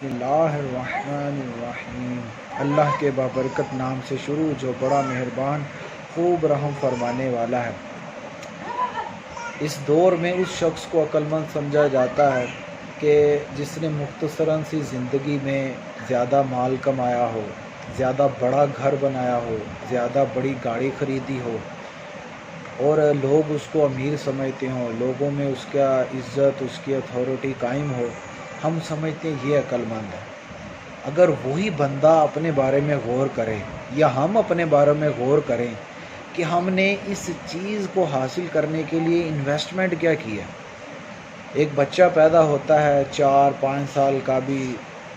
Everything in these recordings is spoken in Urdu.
بسم اللہ الرحمن الرحیم۔ اللہ کے بابرکت نام سے شروع جو بڑا مہربان خوب رحم فرمانے والا ہے۔ اس دور میں اس شخص کو عقل مند سمجھا جاتا ہے کہ جس نے مختصراً سی زندگی میں زیادہ مال کمایا ہو، زیادہ بڑا گھر بنایا ہو، زیادہ بڑی گاڑی خریدی ہو اور لوگ اس کو امیر سمجھتے ہوں، لوگوں میں اس کا عزت، اس کی اتھارٹی قائم ہو، ہم سمجھتے ہیں یہ عقل مند ہے۔ اگر وہی بندہ اپنے بارے میں غور کرے یا ہم اپنے بارے میں غور کریں کہ ہم نے اس چیز کو حاصل کرنے کے لیے انویسٹمنٹ کیا کی ہے۔ ایک بچہ پیدا ہوتا ہے 4-5 سال کا، بھی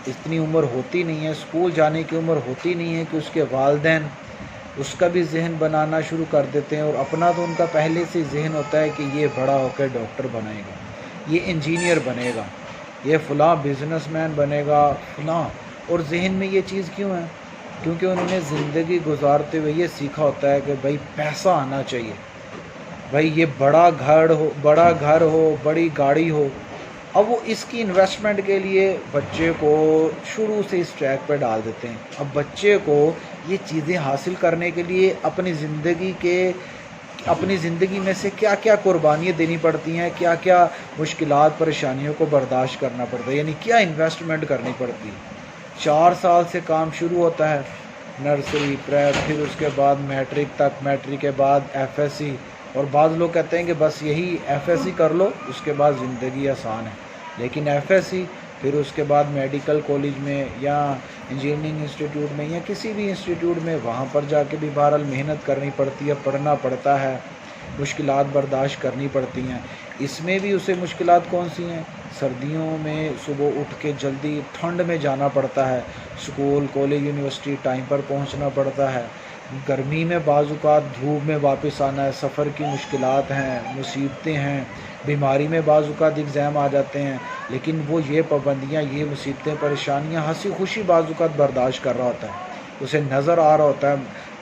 اتنی عمر ہوتی نہیں ہے، اسکول جانے کی عمر ہوتی نہیں ہے کہ اس کے والدین اس کا بھی ذہن بنانا شروع کر دیتے ہیں، اور اپنا تو ان کا پہلے سے ذہن ہوتا ہے کہ یہ بڑا ہو کے ڈاکٹر بنے گا، یہ انجینئر بنے گا، یہ فلاں بزنس مین بنے گا فلاں۔ اور ذہن میں یہ چیز کیوں ہے؟ کیونکہ انہوں نے زندگی گزارتے ہوئے یہ سیکھا ہوتا ہے کہ بھائی پیسہ آنا چاہیے، بھائی یہ بڑا گھر ہو، بڑی گاڑی ہو۔ اب وہ اس کی انویسٹمنٹ کے لیے بچے کو شروع سے اس ٹریک پہ ڈال دیتے ہیں۔ اب بچے کو یہ چیزیں حاصل کرنے کے لیے اپنی زندگی میں سے کیا کیا قربانیاں دینی پڑتی ہیں، کیا کیا مشکلات پریشانیوں کو برداشت کرنا پڑتا ہے، یعنی کیا انویسٹمنٹ کرنی پڑتی ہے۔ 4 سال سے کام شروع ہوتا ہے، نرسری، پریپ، پھر اس کے بعد میٹرک تک، میٹرک کے بعد ایف ایس سی، اور بعض لوگ کہتے ہیں کہ بس یہی ایف ایس سی کر لو اس کے بعد زندگی آسان ہے، لیکن ایف ایس سی پھر اس کے بعد میڈیکل کالج میں یا انجینئرنگ انسٹیٹیوٹ میں یا کسی بھی انسٹیٹیوٹ میں وہاں پر جا کے بھی بہرحال محنت کرنی پڑتی ہے، پڑھنا پڑتا ہے، مشکلات برداشت کرنی پڑتی ہیں۔ اس میں بھی اسے مشکلات کون سی ہیں؟ سردیوں میں صبح اٹھ کے جلدی ٹھنڈ میں جانا پڑتا ہے، اسکول، کالج، یونیورسٹی ٹائم پر پہنچنا پڑتا ہے۔ گرمی میں بعض اوقات دھوپ میں واپس آنا ہے، سفر کی مشکلات ہیں، مصیبتیں ہیں، بیماری میں بعض اوقات ایگزام آ جاتے ہیں، لیکن وہ یہ پابندیاں، یہ مصیبتیں، پریشانیاں ہنسی خوشی بعض اوقات برداشت کر رہا ہوتا ہے۔ اسے نظر آ رہا ہوتا ہے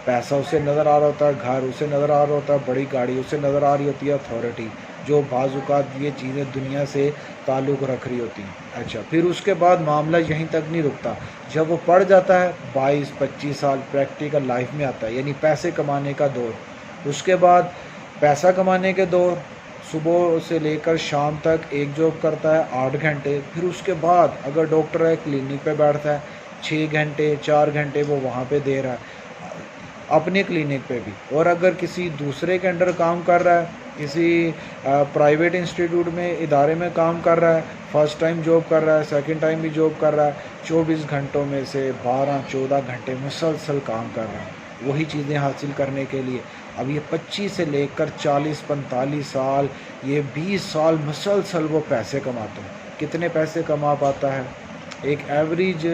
پیسہ، اسے نظر آ رہا ہوتا ہے گھر، اسے نظر آ رہا ہوتا ہے بڑی گاڑی، اسے نظر آ رہی ہوتی ہے اتھارٹی، جو بعض اوقات یہ چیزیں دنیا سے تعلق رکھ رہی ہوتی ہیں۔ اچھا، پھر اس کے بعد معاملہ یہیں تک نہیں رکتا۔ جب وہ پڑھ جاتا ہے 22-25 سال پریکٹیکل لائف میں آتا ہے، یعنی پیسے کمانے کا دور۔ اس کے بعد پیسہ کمانے کے دور، صبح سے لے کر شام تک ایک جاب کرتا ہے 8 گھنٹے، پھر اس کے بعد اگر ڈاکٹر ہے کلینک پہ بیٹھتا ہے 6 گھنٹے 4 گھنٹے وہ وہاں پہ دے رہا ہے اپنے کلینک پہ بھی، اور اگر کسی دوسرے کے انڈر کام کر رہا ہے، کسی پرائیویٹ انسٹیٹیوٹ میں، ادارے میں کام کر رہا ہے، فرسٹ ٹائم جاب کر رہا ہے، سیکنڈ ٹائم بھی جاب کر رہا ہے، 24 گھنٹوں میں سے 12-14 گھنٹے مسلسل کام کر رہا ہے وہی چیزیں حاصل کرنے کے لیے۔ اب یہ 25 سے لے کر 40-45 سال، یہ 20 سال مسلسل وہ پیسے کماتے ہیں۔ کتنے پیسے کما پاتا ہے؟ ایک ایوریج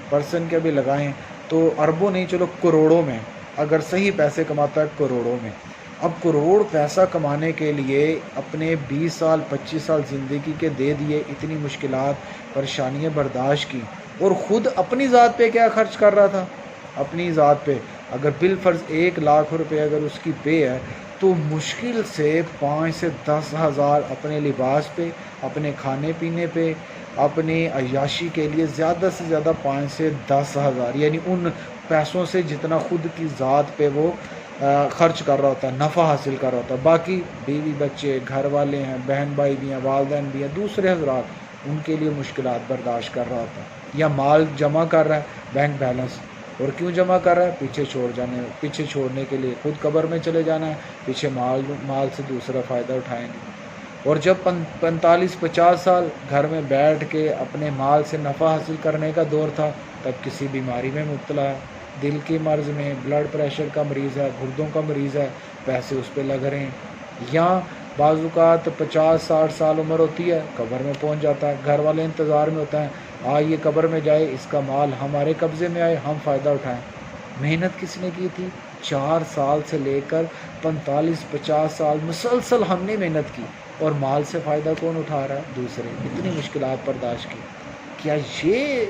پرسن کے بھی لگائیں تو اربوں نہیں، چلو کروڑوں میں، اگر صحیح پیسے کماتا ہے کروڑوں میں۔ اب کروڑ پیسہ کمانے کے لیے اپنے 20 سال 25 سال زندگی کے دے دیے، اتنی مشکلات پریشانیاں برداشت کی، اور خود اپنی ذات پہ کیا خرچ کر رہا تھا؟ اپنی ذات پہ اگر بالفرض 1 لاکھ روپے اگر اس کی پے ہے تو مشکل سے 5 سے 10 ہزار اپنے لباس پہ، اپنے کھانے پینے پہ، اپنی عیاشی کے لیے زیادہ سے زیادہ 5 سے 10 ہزار، یعنی ان پیسوں سے جتنا خود کی ذات پہ وہ خرچ کر رہا ہوتا ہے، نفع حاصل کر رہا ہوتا ہے۔ باقی بیوی بچے، گھر والے ہیں، بہن بھائی بھی ہیں، والدین بھی ہیں، دوسرے حضرات، ان کے لیے مشکلات برداشت کر رہا ہوتا ہے۔ یا مال جمع کر رہا ہے بینک بیلنس، اور کیوں جمع کر رہا ہے؟ پیچھے چھوڑنے کے لیے، خود قبر میں چلے جانا ہے، پیچھے مال سے دوسرا فائدہ اٹھائیں گے۔ اور جب 45-50 سال گھر میں بیٹھ کے اپنے مال سے نفع حاصل کرنے کا دور تھا، تب کسی بیماری میں مبتلا ہے، دل کی مرض میں، بلڈ پریشر کا مریض ہے، گردوں کا مریض ہے، پیسے اس پہ لگ رہے ہیں۔ یا بعض اوقات 50-60 سال عمر ہوتی ہے، قبر میں پہنچ جاتا ہے، گھر والے انتظار میں ہوتا ہے یہ قبر میں جائے، اس کا مال ہمارے قبضے میں آئے، ہم فائدہ اٹھائیں۔ محنت کس نے کی تھی؟ 4 سال سے لے کر 45-50 سال مسلسل ہم نے محنت کی، اور مال سے فائدہ کون اٹھا رہا ہے؟ دوسرے۔ اتنی مشکلات برداشت کی۔ کیا یہ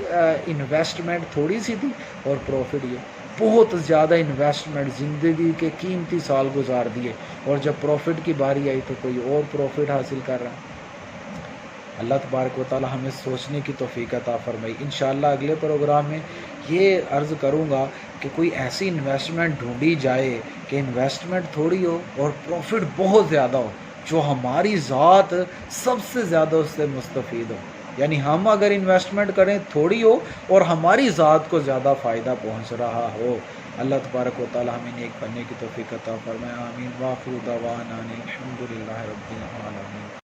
انویسٹمنٹ تھوڑی سی تھی؟ اور پروفٹ یہ بہت زیادہ انویسٹمنٹ، زندگی کے قیمتی سال گزار دیے، اور جب پروفٹ کی باری آئی تو کوئی اور پروفٹ حاصل کر رہا ہے۔ اللہ تبارک و تعالی ہمیں سوچنے کی توفیق عطا فرمائی۔ انشاءاللہ اگلے پروگرام میں یہ عرض کروں گا کہ کوئی ایسی انویسٹمنٹ ڈھونڈی جائے کہ انویسٹمنٹ تھوڑی ہو اور پروفٹ بہت زیادہ ہو، جو ہماری ذات سب سے زیادہ اس سے مستفید ہو۔ یعنی ہم اگر انویسٹمنٹ کریں تھوڑی ہو اور ہماری ذات کو زیادہ فائدہ پہنچ رہا ہو۔ اللہ تبارک و تعالی ہمیں نیک بننے کی توفیق عطا فرمائے۔ آمین۔ وآخر دعوانا ان الحمد للہ رب العالمین۔